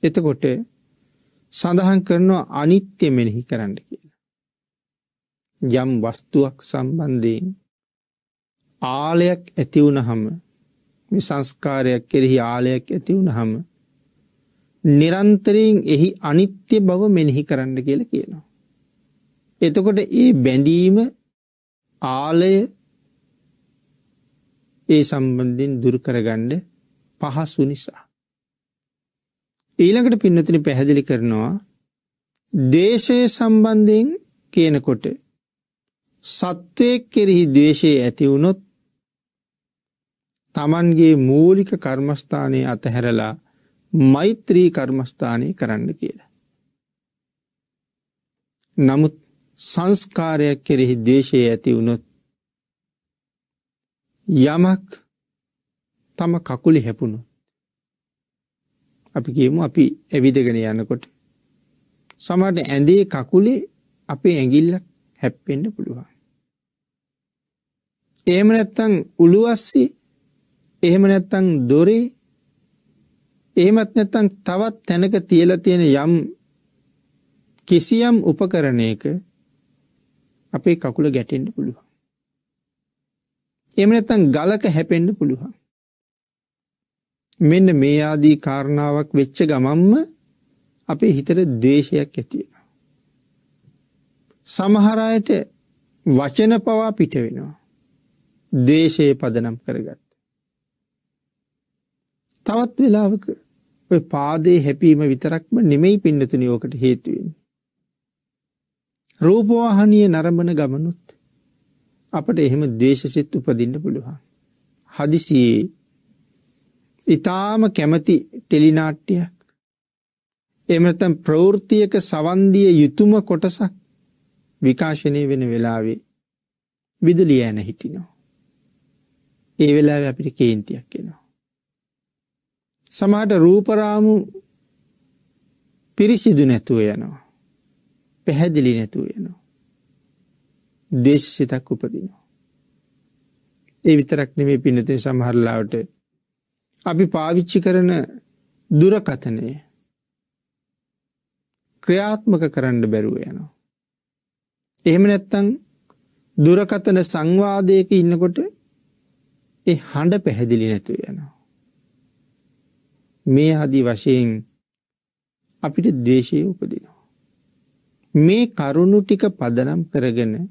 එතකොට සඳහන් කරනවා අනිත්‍ය මෙනෙහි කරන්න කියලා. යම් වස්තුවක් සම්බන්ධයෙන් ආලයක් ඇති වුණහම, මේ සංස්කාරයක් කෙරෙහි ආලයක් ඇති වුණහම නිරන්තරයෙන් එහි අනිත්‍ය බව මෙනෙහි කරන්න කියලා කියනවා. එතකොට ඒ බැඳීම, ආලය ඒ සම්බන්ධයෙන් දුරු කරගන්න පහසු නිසා. ඊළඟට පින්නතුනි පැහැදිලි කරනවා ද්වේෂය සම්බන්ධයෙන් කියනකොට සත්වයක් කෙරෙහි ද්වේෂය ඇති වුණොත් තමන්ගේ මූලික කර්මස්ථානයේ අතහැරලා මෛත්‍රී කර්මස්ථානයේ කරන්න කියලා. නමුත් සංස්කාරයක් කෙරෙහි ද්වේෂය ඇති වුණොත් යමක් තම කකුලේ හැපුණොත්, අපි කියමු අපි ඇවිදගෙන යනකොට සමහරට ඇඳේ කකුලේ අපේ ඇඟිල්ලක් හැප්පෙන්න පුළුවන්. එහෙම නැත්නම් උළුවස්සේ, එහෙම නැත්නම් දොරේ, එහෙමත් නැත්නම් තවත් තැනක තියලා තියෙන යම් කිසියම් උපකරණයක අපේ කකුල ගැටෙන්න පුළුවන්. එහෙම නැත්නම් ගලක හැපෙන්න පුළුවන්. මෙන්න මේ ආදී කාරණාවක් වෙච්ච ගමන්ම අපේ හිතට ද්වේෂයක් ඇති වෙනවා. සමහර අයට වචන පවා පිට වෙනවා, ද්වේෂයේ පදනම් කරගත්ත. තවත් වෙලාවක ඔය පාදේ හැපීම විතරක්ම නෙමෙයි පින්නතුනි ඔකට හේතු වෙන්නේ. රූපවාහිනිය නරඹන ගමනුත් අපට එහෙම ද්වේෂසිත උපදින්න පුළුවන්. හදිසියේ ඊටාම කැමැති ටෙලි නාට්‍යයක්, එහෙම නැත්නම් ප්‍රවෘත්තියක සවන් දිය යුතුම කොටසක් විකාශනය වෙන වෙලාවේ විදුලිය යන හිටිනවා. ඒ වෙලාවේ අපිට කේන්තියක් එනවා. සමහරට රූපරාමු පිරිසිදු නැතුව යනවා, පැහැදිලි නැතුව යනවා, ද්වේෂසිතක් උපදිනවා. ඒ විතරක් නෙමෙයි පින්නතින් සමහර ලාවට අපි පාවිච්චි කරන දුරකථනය ක්‍රියාත්මක කරන්න බැරුව යනවා. එහෙම නැත්නම් දුරකථන සංවාදයක ඉන්නකොට ඒ හඬ පැහැදිලි නැතුව යනවා. මේ ආදී වශයෙන් අපිට ද්වේෂය උපදිනවා. මේ කරුණු ටික පදනම් කරගෙන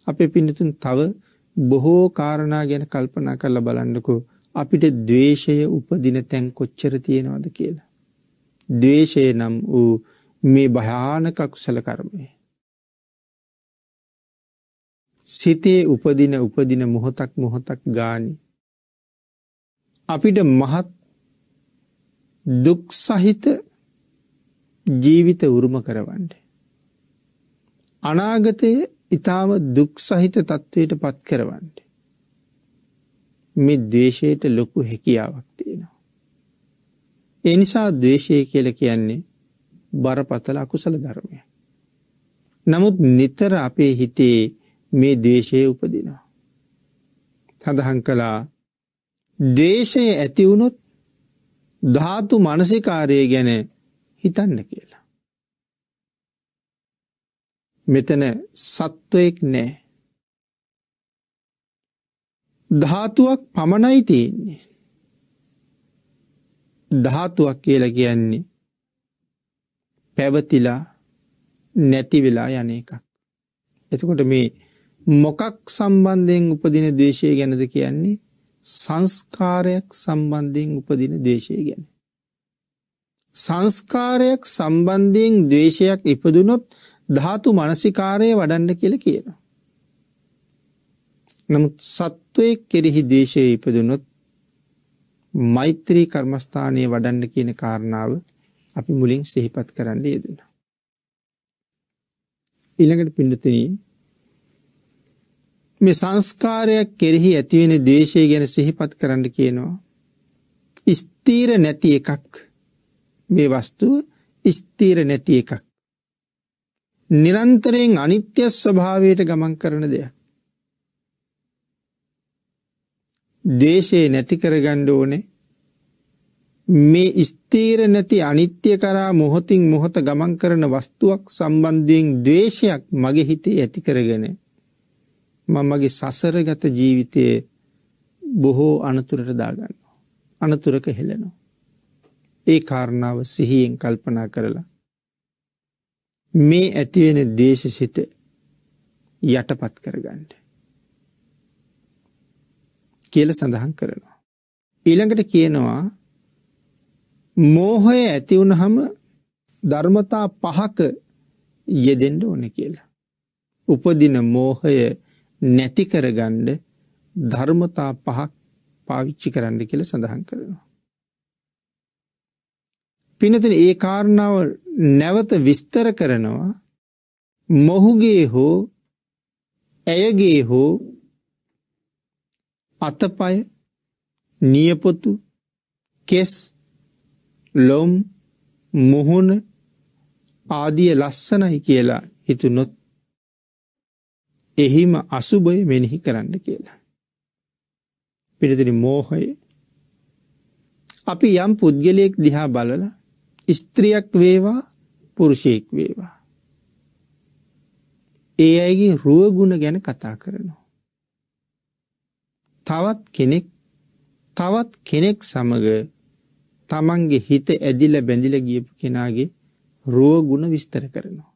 අපේ පින්නතුන් තව බොහෝ කාරණා ගැන කල්පනා කරලා බලන්නකෝ අපිට ද්වේෂය උපදින තැන් කොච්චර තියෙනවද කියලා. ද්වේෂය නම් වූ මේ භයානක අකුසල කර්මය. සිතේ උපදින මොහොතක් ගානේ අපිට මහත් දුක් සහිත ජීවිත උරුම කරවන්න. අනාගතයේ ඊටම දුක් සහිත තත්වයට පත් කරවන්න. මේ ද්වේෂයට ලොකු හැකියාවක් තියෙනවා. ඒ නිසා ද්වේෂය කියලා කියන්නේ බරපතල අකුසල ධර්මයක්. නමුත් නිතර අපේ හිතේ මේ ද්වේෂය උපදිනවා. සඳහන් කළා ද්වේෂය ඇති වුණොත් ධාතු මනසිකාරය ගැන හිතන්න කියලා. මෙතන සත්වයක් නැහැ. ධාතුවක් පමණයි තියෙන්නේ. ධාතුවක් කියලා කියන්නේ පැවතිලා නැති වෙලා යන එකක්. එතකොට මේ මොකක් සම්බන්ධයෙන් උපදින ද්වේෂය ගැනද කියන්නේ? සංස්කාරයක් සම්බන්ධයෙන් උපදින ද්වේෂය ගැන. සංස්කාරයක් සම්බන්ධයෙන් ද්වේෂයක් ඉපදුනොත් ධාතු මනසිකාරය වඩන්න කියලා කියනවා. නමුත් සත්වයේ කෙරෙහි ද්වේෂය ඉපදුනොත් මෛත්‍රී කර්මස්ථානයේ වඩන්න කියන කාරණාව අපි මුලින් සිහිපත් කරන්න යෙදුණා. ඊළඟට පින්නතුනි මේ සංස්කාරයක් කෙරෙහි ඇතිවෙන ද්වේෂය ගැන සිහිපත් කරන්න කියනවා. ස්ථීර නැති එකක්. මේ වස්තුව ස්ථීර නැති එකක්. නිරන්තරයෙන් අනිත්‍ය ස්වභාවයට ගමන් කරන දෙයක්. ද්වේෂය නැති කරගන්න ඕනේ. මේ ස්ථීර නැති අනිත්‍ය කරා මොහොතින් මොහොත ගමන් කරන වස්තුවක් සම්බන්ධයෙන් ද්වේෂයක් මගේ හිතේ ඇති කරගෙන මගේ සසරගත ජීවිතයේ බොහෝ අනතුරට දාගන්නවා. අනතුරක හෙළනවා. ඒ කාරණාව සිහියෙන් කල්පනා කරලා මේ ඇතිවෙන ද්වේෂසිත යටපත් කරගන්න කියලා සඳහන් කරනවා. ඊළඟට කියනවා මෝහය ඇති වුනහම ධර්මතා පහක යෙදෙන්න ඕනේ කියලා. උපදින මෝහය නැති කරගන්න ධර්මතා පහක් පාවිච්චි කරන්න කියලා සඳහන් කරනවා. පින්නතුනි ඒ කාරණාව නැවත විස්තර කරනවා. මොහුගේ හෝ ඇයගේ හෝ අතපය නියපොතු කෙස් ලොම් මුහුණ ආදිය ලස්සනයි කියලා හිතුනොත් එහිම අසුභය මෙනෙහි කරන්න කියලා. පිළිතුරු මෝහය. අපි යම් පුද්ගලයෙක් දිහා බලලා ස්ත්‍රියක් වේවා පුරුෂයෙක් වේවා ඒ අයගේ රුව ගුණ ගැන කතා කරනවා. තවත් කෙනෙක් සමග තමන්ගේ හිත ඇදිලා බැඳිලා ගියපු කෙනාගේ රුව ගුණ විස්තර කරනවා.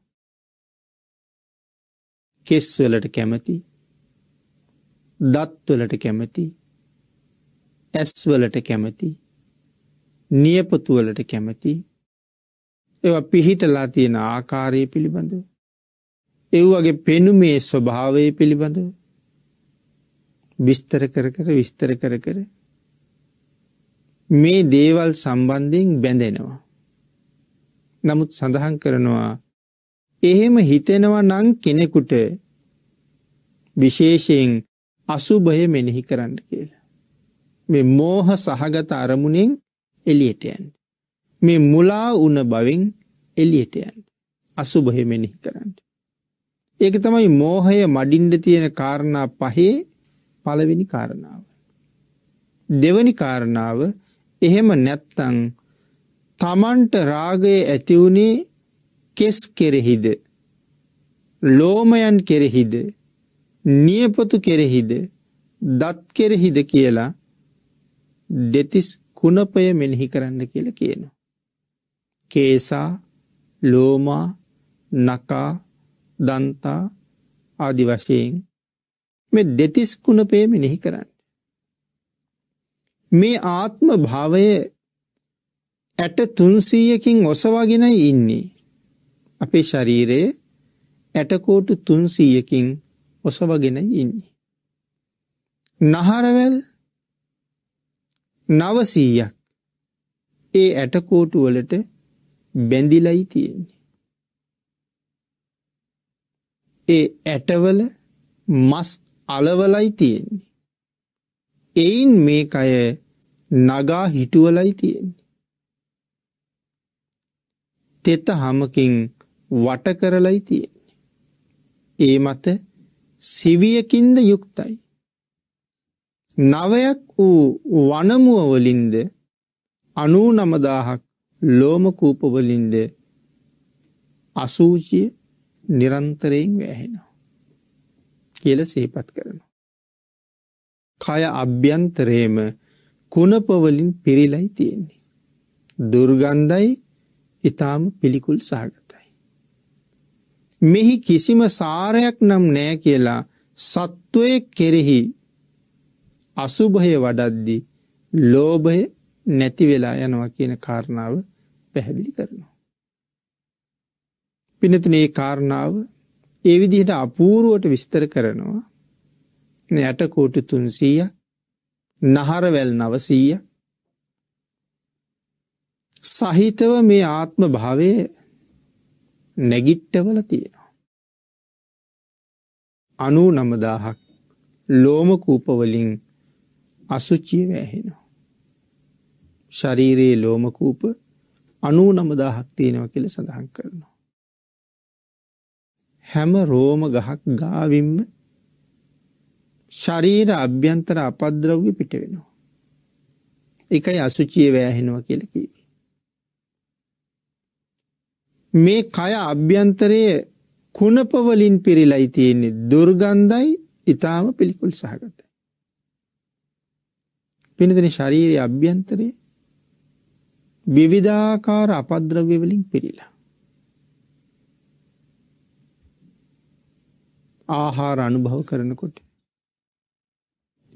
කෙස් වලට කැමති, දත් වලට කැමති, ඇස් වලට කැමති, නියපොතු වලට කැමති, ඒවා පිහිටලා තියෙන ආකාරය පිළිබඳව, ඒ වගේ පෙනුමේ ස්වභාවය පිළිබඳව විස්තර කර මේ දේවල් සම්බන්ධයෙන් බැඳෙනවා. නමුත් සඳහන් කරනවා එහෙම හිතෙනවා නම් කෙනෙකුට විශේෂයෙන් අසුභය මෙනෙහි කරන්න කියලා. මේ මෝහ සහගත අරමුණෙන් එළියට යන්න. මේ මුලා වුණ බවෙන් එළියට යන්න. අසුභය මෙනෙහි කරන්න. ඒක තමයි මෝහය මඩින්න තියෙන කාරණා පහේ පළවෙනි කාරණාව. දෙවැනි කාරණාව එහෙම නැත්තම් තමන්ට රාගය ඇති වුණේ කෙස් කෙරෙහිද, ලෝමයන් කෙරෙහිද, නියපොතු කෙරෙහිද, දත් කෙරෙහිද කියලා දෙතිස් කුණපය මෙනෙහි කරන්න කියලා කියනවා. කේසා, ලෝමා, නකා, දන්තා ආදි වශයෙන් මේ දෙතිස් කුණපය මෙනෙහි කරන්න. මේ ආත්ම භාවය ඇට 300කින් ඔසවාගෙනයි ඉන්නේ. අපේ ශරීරයේ ඇටකෝටු 300කින් ඔසවාගෙනයි ඉන්නේ. නහරවැල් 900ක් ඒ ඇටකෝටු වලට බැඳිලායි තියෙන්නේ. ඒ ඇටවල මස් අලවලයි තියෙන්නේ. එයින් මේ කය නගා හිටුවලයි තියෙන්නේ. තෙත හමකින් වට කරලයි තියෙන්නේ. ඒ මත සිවියකින්ද යුක්තයි. 9ක් වූ වනමුව වලින්ද 99000ක් ලෝමකූප වලින්ද අසූචිය නිරන්තරයෙන් වැහෙනවා කියලා සිහිපත් කරනවා. කය අභ්‍යන්තරයේම කුණප වලින් පිරීලයි තියෙන්නේ. දුර්ගන්ධයි, ඊටාම පිළිකුල් සහගතයි. මෙහි කිසිම සාරයක් නම් නැහැ කියලා සත්වයේ කෙරෙහි අසුභය වඩද්දී ලෝභය නැති වෙලා යනවා කියන කාරණාව පැහැදිලි කරනවා. පින්නතුනේ මේ කාරණාව ඒ විදිහට අපූර්වට විස්තර කරනවා. යට කෝටි 300ක්, නහරවැල් 900ක් සහිතව මේ ආත්ම භාවයේ නැගිට්ටවල තියෙනවා. 99000ක් ලෝම කූප වලින් අසුචිය වැහෙනවා. ශරීරයේ ලෝම කූප 99000ක් තියෙනවා කියලා සඳහන් කරනවා. හැම රෝම ගහක් ගාවින්ම ශරීර අභ්‍යන්තර අපද්‍රව්‍ය පිට වෙනවා. ඒකයි අසුචිය වැහෙනවා කියලා කිව්වේ. මේ කය අභ්‍යන්තරයේ කුණප වලින් පිරීලයි තියෙන්නේ. දුර්ගන්ධයි, ඊටාම පිළිකුල් සහගතයි. පින්නතේ ශරීරයේ අභ්‍යන්තරයේ විවිධාකාර අපද්‍රව්‍ය වලින් පිරීලා. ආහාර අනුභව කරනකොට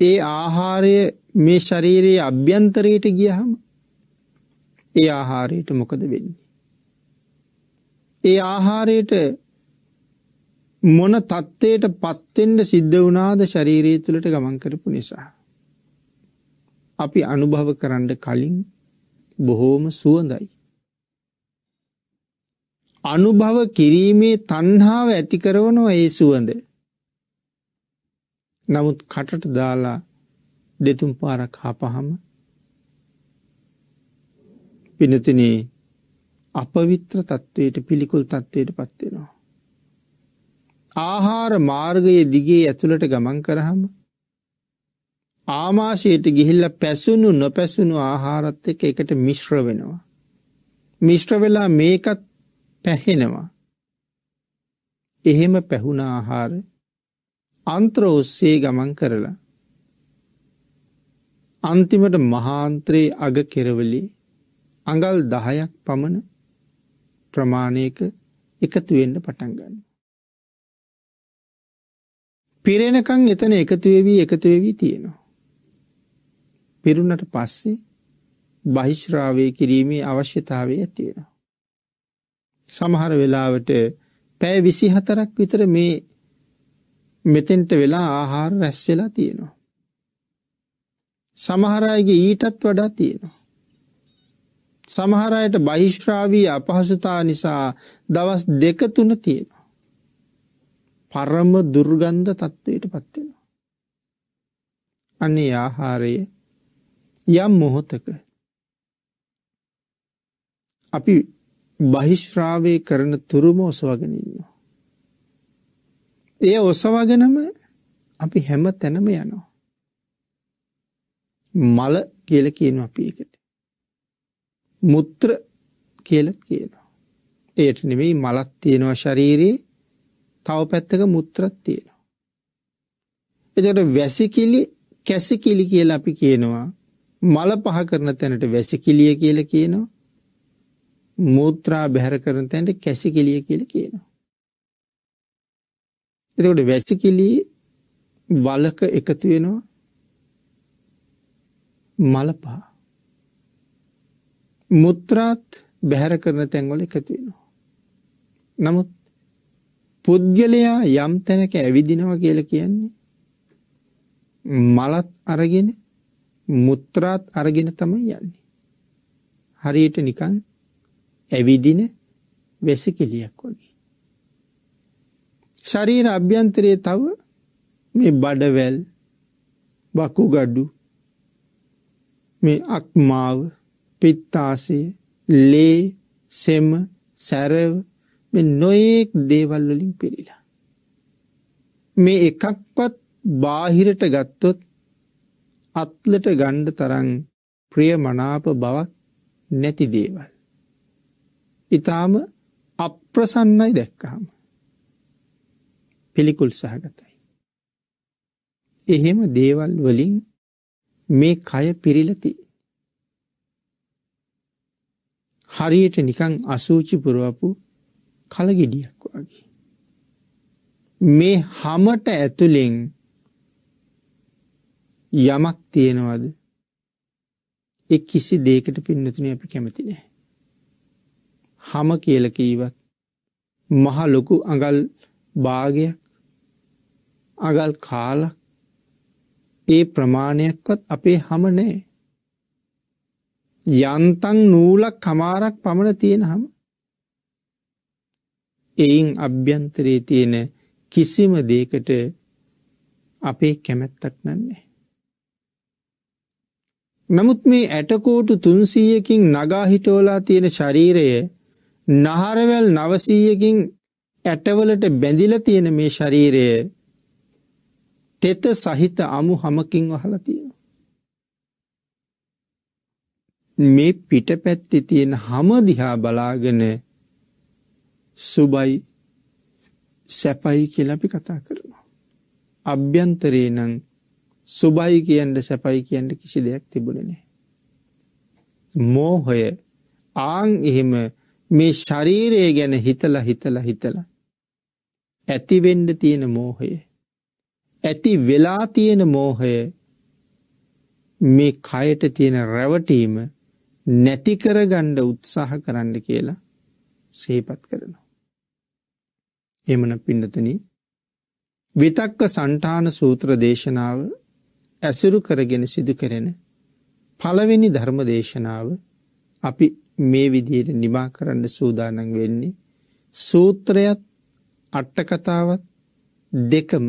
ඒ ආහාරය මේ ශරීරයේ අභ්‍යන්තරයට ගියහම ඒ ආහාරයට මොකද වෙන්නේ? ඒ ආහාරයට මොන තත්ත්වයට පත් වෙන්න සිද්ධ වුණාද ශරීරය තුළට ගමන් කරපු නිසා? අපි අනුභව කරන්න කලින් බොහෝම සුවඳයි. අනුභව කිරීමේ තණ්හාව ඇති කරනවා ඒ සුවඳ. නමුත් කටට දාලා දෙතුන් පාරක් හපහම පින්නතිනේ අපවිත්‍ර තත්වයට, පිළිකුල් තත්වයට පත් වෙනවා. ආහාර මාර්ගයේ දිගේ ඇතුළට ගමන් කරාම ආමාශයට ගිහිල්ලා පැසුණු නොපැසුණු ආහාරත් එක්ක එකට මිශ්‍ර වෙනවා. මිශ්‍ර වෙලා මේකත් පැහෙනවා. එහෙම පැහුණ ආහාර අන්ත්‍ර ඔස්සේ ගමන් කරලා අන්තිමට මහාන්ත්‍රයේ අග කෙරවලේ අඟල් 10ක් පමණ ප්‍රමාණයක එකතු වෙන්න පටන් ගන්නවා. පිරෙනකන් එතන එකතු වෙවි තියෙනවා. පිරුණට පස්සේ බහිශ්‍රාවය කිරීමේ අවශ්‍යතාවය ඇති වෙනවා. සමහර වෙලාවට පැය 24ක් විතර මේ මෙතෙන්ට වෙලා ආහාර රැස් වෙලා තියෙනවා. සමහර අයගේ ඊටත් වඩා තියෙනවා. සමහර අයට බහිශ්‍රාවී අපහසුතාව නිසා දවස් 2-3 තියෙනවා. පරම දුර්ගන්ධ තත්ත්වයට පත් වෙනවා. අනේ ආහාරය යම් මොහොතක අපි බහිශ්‍රාවය කරන තුරුම ඔසවගෙන ඉන්නවා. ඒ ඔසවගෙනම අපි හැම තැනම යනවා. මල කියලා කියනවා අපි ඒකට. මුත්‍ර කියලාත් කියනවා. ඒට නෙමෙයි මලක් තියෙනවා ශරීරේ, තව පැත්තක මුත්‍රාත් තියෙනවා. එතකොට වැසිකිලි කැසිකිලි කියලා අපි කියනවා. මල පහ කරන තැනට වැසිකිලිය කියලා කියනවා. මූත්‍රා බැහැර කරන තැනට කැසිකිලිය කියලා කියනවා. එතකොට වැසිකිලි වලක එකතු වෙනවා මල පහ. මුත්‍රාත් බැහැර කරන තැන්වල එකතු වෙනවා. නමුත් පුද්ගලයා යම් තැනක ඇවිදිනවා කියලා කියන්නේ මලත් අරගෙන මුත්‍රාත් අරගෙන තමයි යන්නේ. හරියට නිකන් ඇවිදින වැසිකිලියක් වගේ. ශරීර අභ්‍යන්තරයේ තව මේ බඩවැල්, වකුගඩු, මේ අක්මාව, පිත්තාශය, ලේ, සෙම, සැරව මේ නොයෙක් දේවල් වලින් පිරීලා. මේ එකක්වත් බාහිරට ගත්තොත් අත්ලට ගන්න තරම් ප්‍රියමනාප බවක් නැති දේවල්. ඊටාම අප්‍රසන්නයි දැක්කහම. පිළිකුල් සහගතයි. එහෙම දේවල් වලින් මේ කය පිරීලා තියෙන්නේ. හරියට නිකන් අසූචි පුරවපු කලගෙඩියක් වගේ. මේ හැමට ඇතුලෙන් යමක් තියෙනවද? ඒ කිසි දෙයකට පින්නතුනේ අපි කැමති නැහැ. හැම කියලා කීවත් මහ ලොකු අඟල් භාගයක්, අඟල් කාලක්, ඒ ප්‍රමාණයක්වත් අපේ හැම නැහැ. යන්තම් නූලක් කමාරක් පමණ තියෙන හැම. එයින් අභ්‍යන්තරයේ තියෙන කිසිම දෙයකට අපේ කැමැත්තක් නැහැ. නමුත් මේ ඇටකෝටු 300කින් නගා හිටවලා තියෙන ශරීරය, නහරවැල් 900කින් ඇටවලට බැඳිලා තියෙන මේ ශරීරය තෙත සහිත අමු හැමකින් වහලා තියෙනවා. මේ පිටපැත්තේ තියෙන හැම දිහා බලාගෙන සුබයි සැපයි කියලා අපි කතා කරනවා. අභ්‍යන්තරේ නම් සුබයි කියන්න සැපයි කියන්න කිසි දෙයක් තිබුණේ නැහැ. මෝහය ආන් එහෙම මේ ශරීරය ගැන හිතලා ඇති වෙන්න තියෙන මෝහය, ඇති වෙලා තියෙන මෝහය, මේ කයට තියෙන රැවටීම නැති කරගන්න උත්සාහ කරන්න කියලා සිහිපත් කරනවා. එමන පින්නතුනි, විතක්ක සණ්ඨාන සූත්‍ර දේශනාව ඇසුරු කරගෙන සිදු කරන පළවෙනි ධර්ම දේශනාව අපි මේ විදිහට නිමා කරන්න සූදානම් වෙන්නේ. සූත්‍රයත් අට කතාවත් දෙකම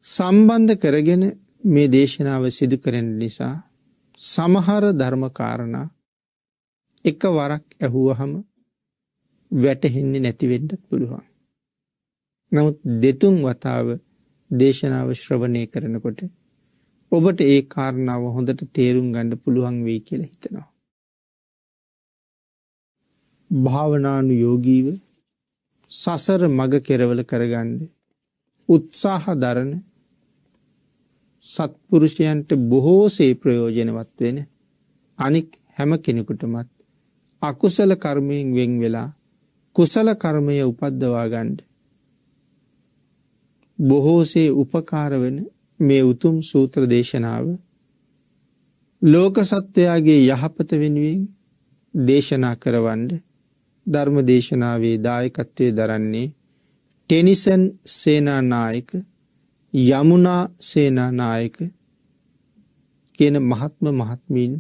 සම්බන්ධ කරගෙන මේ දේශනාව සිදු කරන නිසා සමහර ධර්ම කාරණා එකවරක් ඇහුවහම වැටහෙන්නේ නැති වෙන්නත් පුළුවන්. නමුත් දෙතුන් වතාව දේශනාව ශ්‍රවණය කරනකොට ඔබට ඒ කාරණාව හොඳට තේරුම් ගන්න පුළුවන් වෙයි කියලා හිතනවා. භාවනානුයෝගීව සසර මග කෙරවල කරගන්න උත්සාහ දරන සත්පුරුෂයන්ට බොහෝසේ ප්‍රයෝජනවත් වෙන අනික් හැම කෙනෙකුටමත් අකුසල කර්මයෙන් වෙන් වෙලා කුසල කර්මය උපද්දවා ගන්න බොහෝසේ උපකාර වෙන මේ උතුම් සූත්‍ර දේශනාව ලෝක සත්වයාගේ යහපත වෙනුවෙන් දේශනා කරවන්න ධර්ම දේශනාවේ දායකත්වයේ දරන්නේ ටෙනිසන් සේනානායක, යමුනා සේනානායක කියන මහත්ම මහත්මීන්